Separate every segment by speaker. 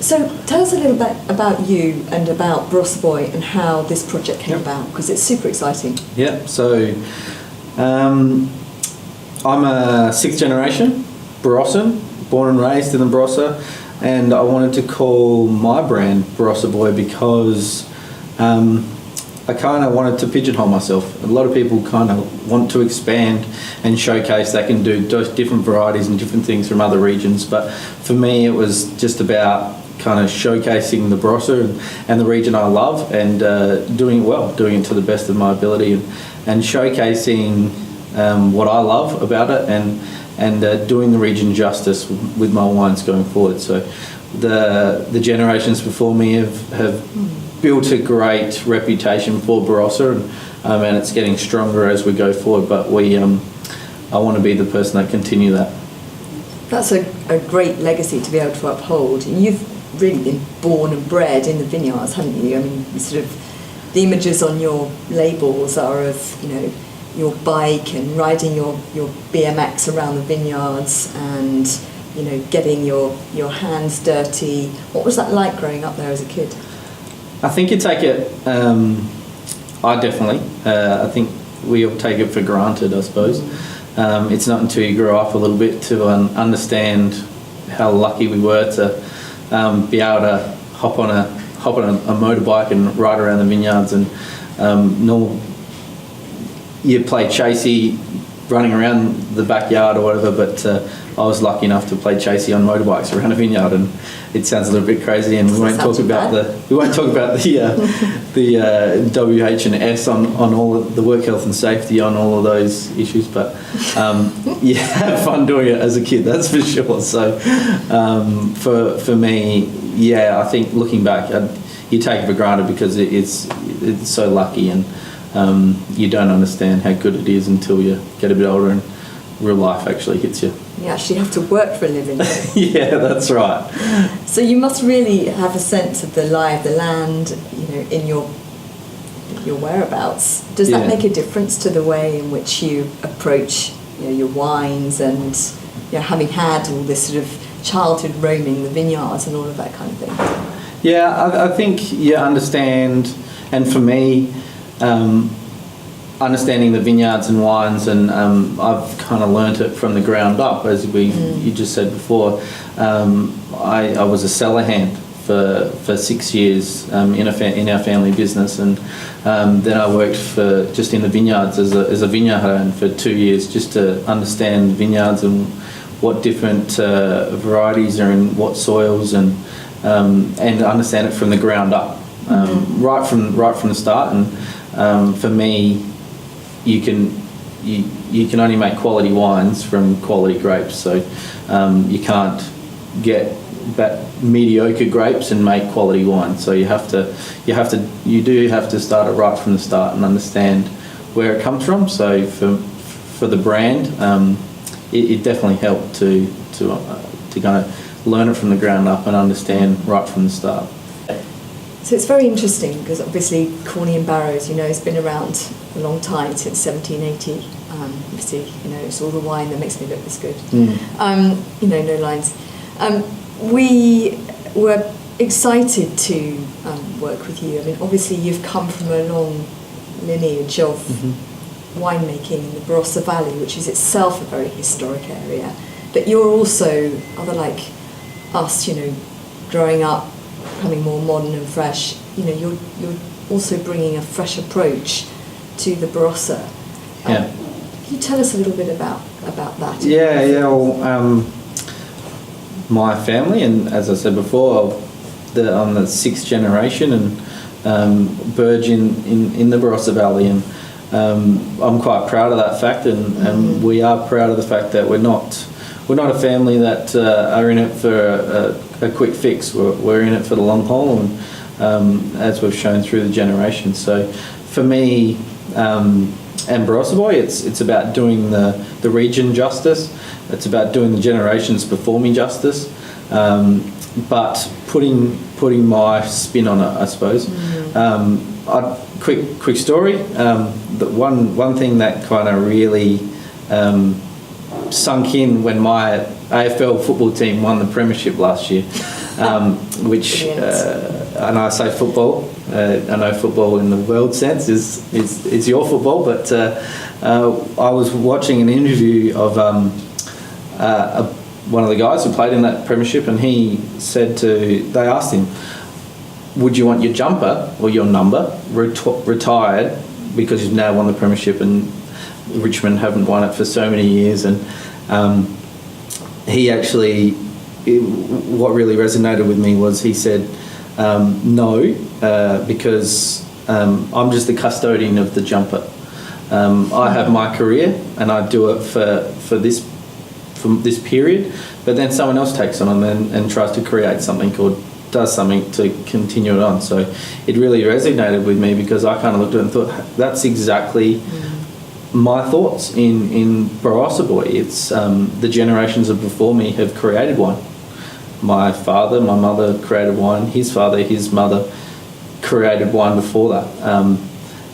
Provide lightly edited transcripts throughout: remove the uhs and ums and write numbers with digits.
Speaker 1: So tell us a little bit about you and about Barossa Boy and how this project came about, because it's super exciting.
Speaker 2: Yeah, so I'm a sixth generation Barossan, born and raised in the Barossa, and I wanted to call my brand Barossa Boy because I kind of wanted to pigeonhole myself. A lot of people kind of want to expand and showcase they can do different varieties and different things from other regions, but for me it was just about kind of showcasing the Barossa and the region I love, and doing it well, doing it to the best of my ability, and showcasing what I love about it, and doing the region justice with my wines going forward. So the generations before me have built a great reputation for Barossa, and it's getting stronger as we go forward, but I want to be the person that continue that.
Speaker 1: That's a great legacy to be able to uphold. You've really been born and bred in the vineyards, haven't you? I mean, sort of the images on your labels are of, you know, your bike and riding your BMX around the vineyards, and, you know, getting your hands dirty. What was that like growing up there as a kid?
Speaker 2: I think you take it, I definitely, I think we all take it for granted, I suppose. It's not until you grow up a little bit to understand how lucky we were to be able to hop on a motorbike and ride around the vineyards, and you play chasey running around the backyard or whatever, but I was lucky enough to play chasey on motorbikes around a vineyard, and it sounds a little bit crazy, and we won't talk about the WH and S on all of the work health and safety on all of those issues, but you have fun doing it as a kid, that's for sure. So for me, yeah, I think looking back, you take it for granted because it's so lucky, and you don't understand how good it is until you get a bit older and real life actually hits you.
Speaker 1: You actually have to work for a living.
Speaker 2: Yeah, that's right.
Speaker 1: So you must really have a sense of the lie of the land, you know, in your whereabouts. Does that make a difference to the way in which you approach, you know, your wines, and, you know, having had all this sort of childhood roaming the vineyards and all of that kind of thing?
Speaker 2: Yeah, I think you understand, and for me, understanding the vineyards and wines, and I've kind of learnt it from the ground up, as you just said before. I was a cellar hand for 6 years in our family business, and then I worked just in the vineyards as a vineyard hand for 2 years, just to understand vineyards and what different varieties are in what soils, and understand it from the ground up, right from the start. And for me, you can only make quality wines from quality grapes, so you can't get mediocre grapes and make quality wine. So you do have to start it right from the start and understand where it comes from. So for the brand, it definitely helped to kind of learn it from the ground up and understand right from the start.
Speaker 1: So it's very interesting because obviously Corney and Barrow, as you know, has been around a long time, since 1780. Obviously, you know, it's all the wine that makes me look this good. You know, no lines. We were excited to work with you. I mean, obviously you've come from a long lineage of winemaking in the Barossa Valley, which is itself a very historic area. But you're also, other like us, you know, growing up, becoming more modern and fresh, you know, you're also bringing a fresh approach to the Barossa.
Speaker 2: Yeah.
Speaker 1: Can you tell us a little bit about that?
Speaker 2: Yeah. Well, my family, and as I said before, I'm the sixth generation, and Burge in the Barossa Valley, and I'm quite proud of that fact, and we are proud of the fact that we're not a family that are in it for a quick fix. We're in it for the long haul, and as we've shown through the generations. So for me, and Barossa Boy, it's about doing the region justice. It's about doing the generations before me justice, but putting my spin on it, I suppose. Quick story. The one thing that kind of really sunk in when my AFL football team won the premiership last year, which, and I say football, I know football in the world sense is your football, but I was watching an interview of one of the guys who played in that premiership, and they asked him, would you want your jumper or your number retired because you've now won the premiership and Richmond haven't won it for so many years? And what really resonated with me was he said, no, because I'm just the custodian of the jumper. I have my career and I do it for this period, but then someone else takes on and tries to create something does something to continue it on. So it really resonated with me because I kind of looked at it and thought, that's exactly my thoughts in Barossa Boy. It's the generations of before me have created wine. My father, my mother created wine. His father, his mother created wine before that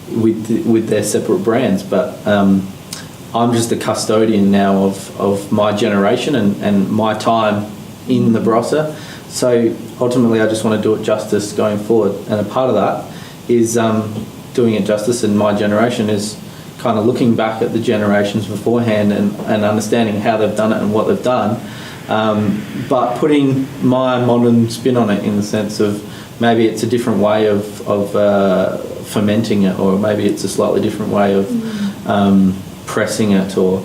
Speaker 2: with their separate brands. But I'm just the custodian now of my generation and my time in the Barossa. So ultimately, I just want to do it justice going forward. And a part of that is doing it justice in my generation is kind of looking back at the generations beforehand and understanding how they've done it and what they've done, but putting my modern spin on it in the sense of maybe it's a different way of fermenting it, or maybe it's a slightly different way of pressing it, or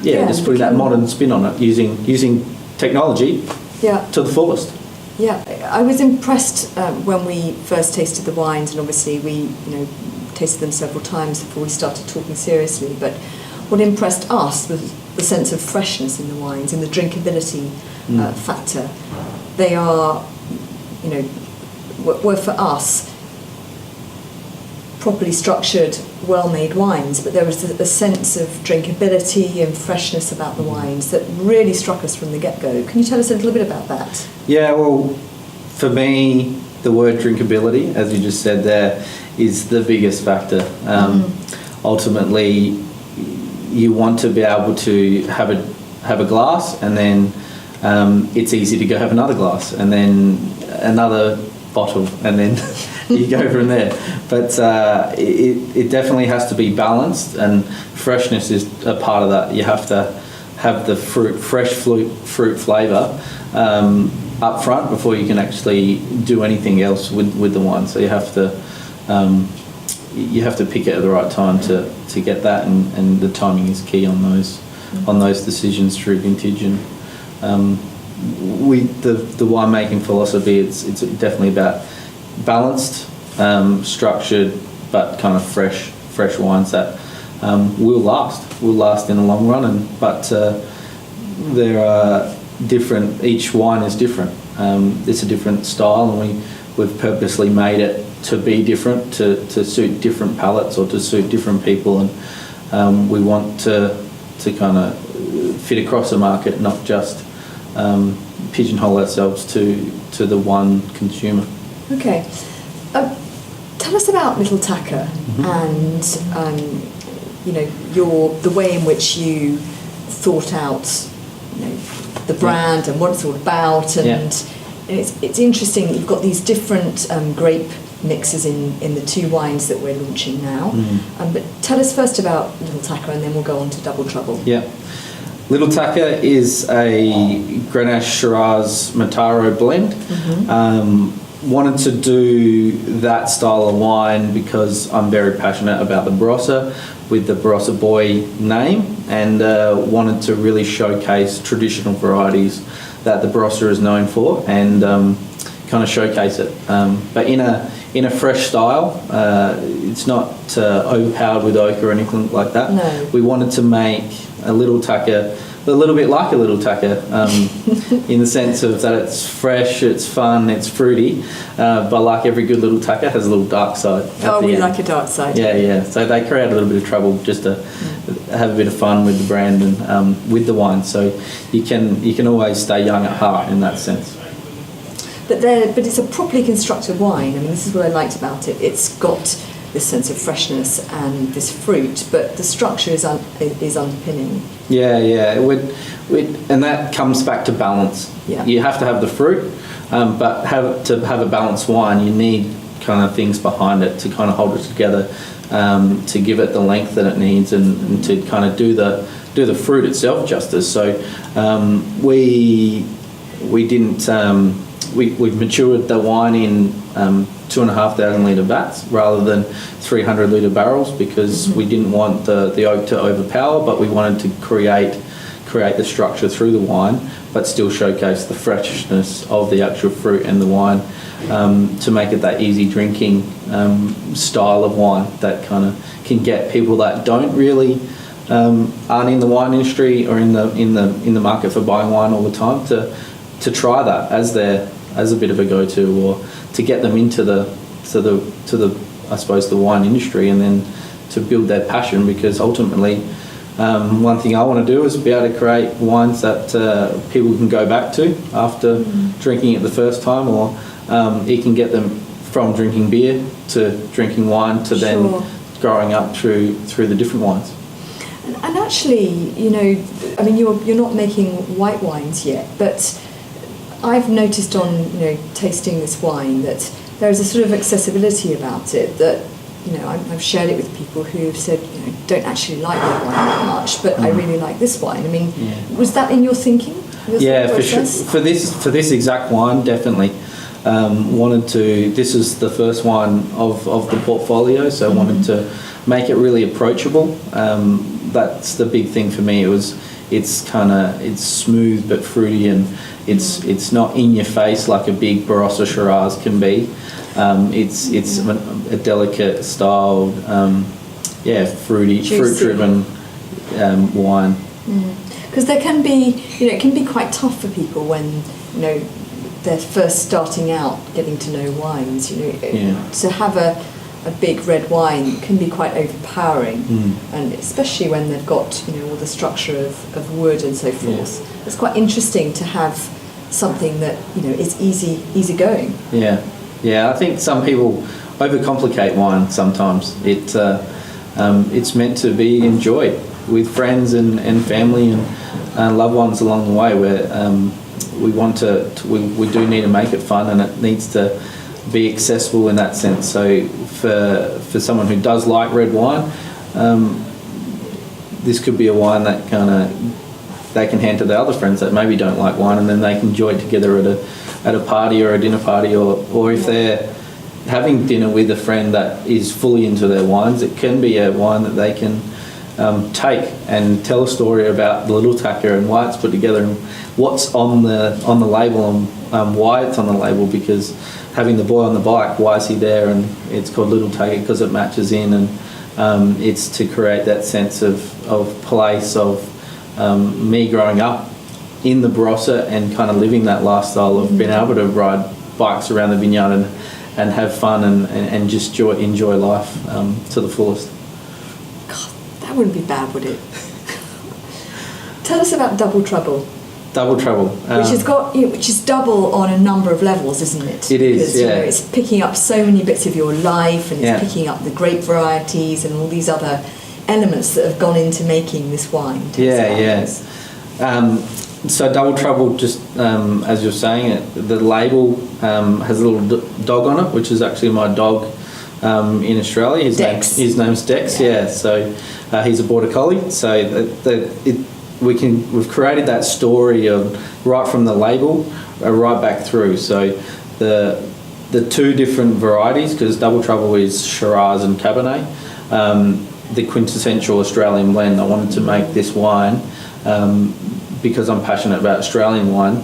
Speaker 2: just putting that modern spin on it using technology to the fullest.
Speaker 1: Yeah, I was impressed when we first tasted the wines, and obviously we tasted them several times before we started talking seriously, but what impressed us was the sense of freshness in the wines and the drinkability factor. They are, were for us properly structured, well-made wines, but there was a sense of drinkability and freshness about the wines that really struck us from the get-go. Can you tell us a little bit about that? Yeah,
Speaker 2: well, for me, the word drinkability, as you just said there, is the biggest factor. Ultimately, you want to be able to have a glass, and then it's easy to go have another glass, and then another bottle, and then you go from there. But it definitely has to be balanced, and freshness is a part of that. You have to have the fresh fruit flavour up front before you can actually do anything else with the wine. So you have to pick it at the right time to get that, and the timing is key on those decisions through vintage. And the winemaking philosophy, it's definitely about balanced, structured, but kind of fresh wines that will last in the long run. But there are different. Each wine is different. It's a different style, and we've purposely made it to be different, to suit different palates or to suit different people, and we want to kind of fit across the market, not just pigeonhole ourselves to the one consumer.
Speaker 1: Okay. Tell us about Little Tacker and the way in which you thought out the brand and what it's all about, and it's interesting. You've got these different grape mixes in the two wines that we're launching now. But tell us first about Little Tacker, and then we'll go on to Double Trouble.
Speaker 2: Yeah. Little Tacker is a Grenache Shiraz Mataro blend. Wanted to do that style of wine because I'm very passionate about the Barossa, with the Barossa Boy name, and wanted to really showcase traditional varieties that the Barossa is known for, and kind of showcase it, but in a fresh style. It's not overpowered with oak or anything like that.
Speaker 1: No.
Speaker 2: We wanted to make a Little Tacker a little bit like a Little Tacker, in the sense of that it's fresh, it's fun, it's fruity, but like every good Little Tacker has a little dark side.
Speaker 1: We like a dark side.
Speaker 2: Yeah. So they create a little bit of trouble just to have a bit of fun with the brand and with the wine. So you can always stay young at heart in that sense. But
Speaker 1: it's a properly constructed wine. I mean, this is what I liked about it. It's got this sense of freshness and this fruit, but the structure is underpinning.
Speaker 2: Yeah. And that comes back to balance.
Speaker 1: Yeah.
Speaker 2: You have to have the fruit, but to have a balanced wine, you need kind of things behind it to kind of hold it together, to give it the length that it needs, and to kind of do the fruit itself justice. So we've matured the wine in 2,500 litre vats rather than 300 litre barrels, because we didn't want the oak to overpower, but we wanted to create the structure through the wine, but still showcase the freshness of the actual fruit and the wine, to make it that easy drinking style of wine that kind of can get people that don't really aren't in the wine industry or in the market for buying wine all the time to try that as a bit of a go-to, or to get them into the I suppose the wine industry, and then to build their passion, because ultimately one thing I want to do is be able to create wines that people can go back to after drinking it the first time, or it can get them from drinking beer to drinking wine to then growing up through the different wines.
Speaker 1: And actually, I mean, you're not making white wines yet, but I've noticed on tasting this wine that there is a sort of accessibility about it that I've shared it with people who have said don't actually like red wine that much, but I really like this wine. I mean, was that in your thinking?
Speaker 2: For sure. For this exact wine, definitely. This is the first wine of the portfolio, so I wanted to make it really approachable. That's the big thing for me. It's smooth but fruity, and it's not in your face like a big Barossa Shiraz can be. It's a delicate styled, fruity, fruit-driven wine.
Speaker 1: Because there can be, it can be quite tough for people when they're first starting out getting to know wines. To have a big red wine can be quite overpowering, and especially when they've got all the structure of wood and so forth. It's quite interesting to have something that is easy going.
Speaker 2: I think some people overcomplicate wine sometimes. It's meant to be enjoyed with friends and family and loved ones along the way, where we do need to make it fun, and it needs to be accessible in that sense. So for someone who does like red wine, this could be a wine that they can hand to their other friends that maybe don't like wine, and then they can enjoy it together at a party or a dinner party, or if they're having dinner with a friend that is fully into their wines, it can be a wine that they can take and tell a story about the Little Tacker and why it's put together and what's on the label, and why it's on the label, because having the boy on the bike, why is he there, and it's called Little Tacker because it matches in, and it's to create that sense of place of me growing up in the Barossa and kind of living that lifestyle of being able to ride bikes around the vineyard and have fun and just enjoy life to the fullest.
Speaker 1: God, that wouldn't be bad, would it? Tell us about Double Trouble.
Speaker 2: Double Trouble,
Speaker 1: which is double on a number of levels, isn't it?
Speaker 2: It is,
Speaker 1: because, it's picking up so many bits of your life, and it's picking up the grape varieties and all these other elements that have gone into making this wine.
Speaker 2: So Double Trouble, just as you're saying it, the label has a little dog on it, which is actually my dog in Australia. His name's Dex. So he's a border collie. So we've created that story of right from the label right back through. So the two different varieties, because Double Trouble is Shiraz and Cabernet, the quintessential Australian blend. I wanted to make this wine because I'm passionate about Australian wine.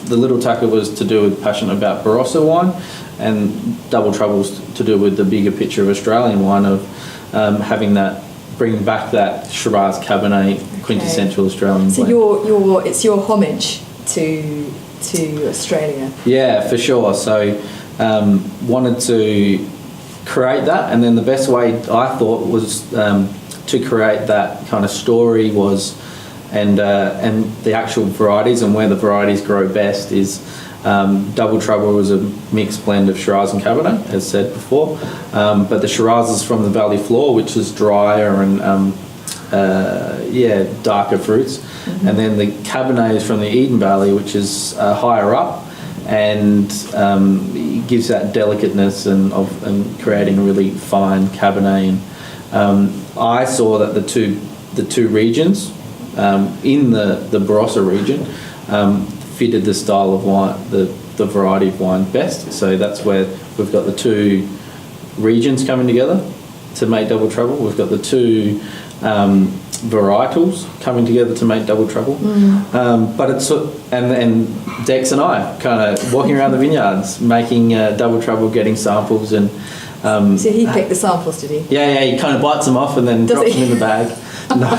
Speaker 2: The Little Tacker was to do with passionate about Barossa wine, and Double Trouble's to do with the bigger picture of Australian wine, of bringing back that Shiraz Cabernet quintessential Australian blend.
Speaker 1: So it's your homage to Australia.
Speaker 2: Yeah, for sure. So wanted to create that, and then the best way I thought was to create that kind of story was, and the actual varieties and where the varieties grow best is Double Trouble was a mixed blend of Shiraz and Cabernet, as said before. But the Shiraz is from the valley floor, which is drier and darker fruits. Mm-hmm. And then the Cabernet is from the Eden Valley, which is higher up, and it gives that delicateness and creating a really fine Cabernet. And I saw that the two regions in the Barossa region fitted the style of wine, the variety of wine best. So that's where we've got the two regions coming together to make Double Trouble. We've got the two varietals coming together to make Double Trouble. But it's and Dex and I kind of walking around the vineyards making Double Trouble, getting samples and.
Speaker 1: So he picked the samples, did he?
Speaker 2: Yeah, he kind of bites them off and then drops them in the bag. No.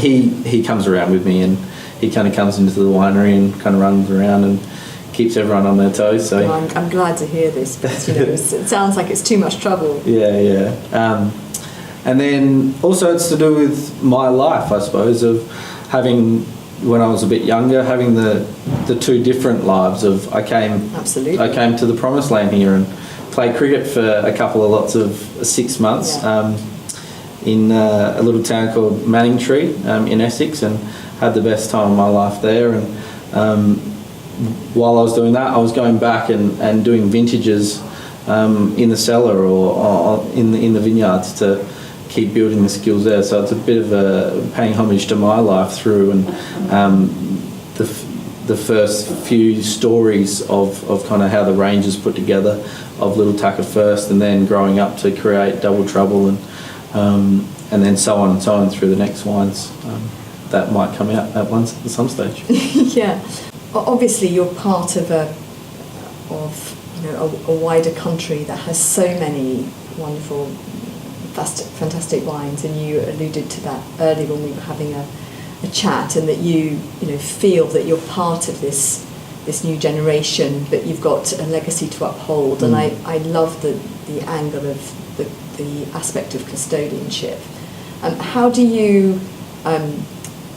Speaker 2: He comes around with me, and he kind of comes into the winery and kind of runs around and keeps everyone on their toes. So
Speaker 1: well, I'm glad to hear this, because it sounds like it's too much trouble.
Speaker 2: Yeah. And then also it's to do with my life, I suppose, of having, when I was a bit younger, having the two different lives of I came to the promised land here and played cricket for a couple of lots of 6 months in a little town called Manningtree in Essex, and had the best time of my life there. And while I was doing that, I was going back and doing vintages in the cellar or in the vineyards to keep building the skills there. So it's a bit of a paying homage to my life through, and the first few stories of kind of how the range is put together, of Little Tucker first, and then growing up to create Double Trouble, and then so on and so on through the next wines that might come out at some stage.
Speaker 1: Yeah, obviously you're part of a wider country that has so many wonderful, fantastic wines, and you alluded to that earlier when we were having a chat, and that you feel that you're part of this new generation, but you've got a legacy to uphold. And I love the angle of the aspect of custodianship. How do you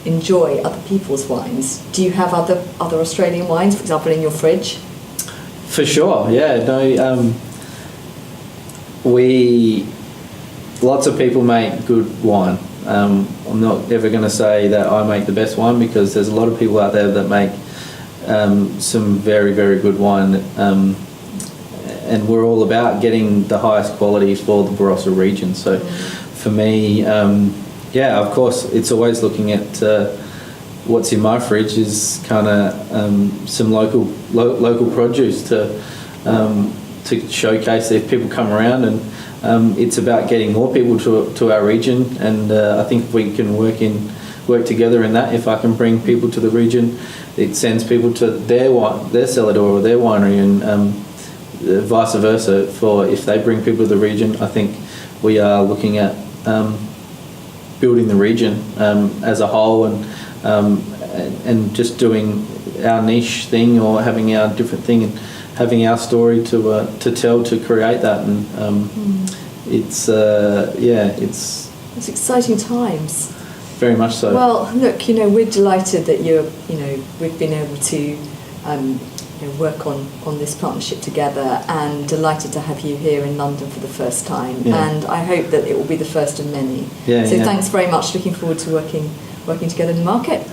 Speaker 1: enjoy other people's wines? Do you have other Australian wines, for example, in your fridge?
Speaker 2: For sure, yeah. No, lots of people make good wine. I'm not ever going to say that I make the best wine, because there's a lot of people out there that make some very, very good wine, and we're all about getting the highest quality for the Barossa region. So for me, of course, it's always looking at what's in my fridge is kind of some local produce to showcase if people come around, and it's about getting more people to our region, and I think if we can work together in that, if I can bring people to the region, it sends people to their cellar door or their winery, and vice versa. For if they bring people to the region, I think we are looking at building the region as a whole, and just doing our niche thing or having our different thing and having our story to tell, to create that. And it's
Speaker 1: exciting times.
Speaker 2: Very much so.
Speaker 1: Well, look, we're delighted that we've been able to work on this partnership together, and delighted to have you here in London for the first time. Yeah. And I hope that it will be the first of many.
Speaker 2: Yeah,
Speaker 1: so thanks very much. Looking forward to working together in the market.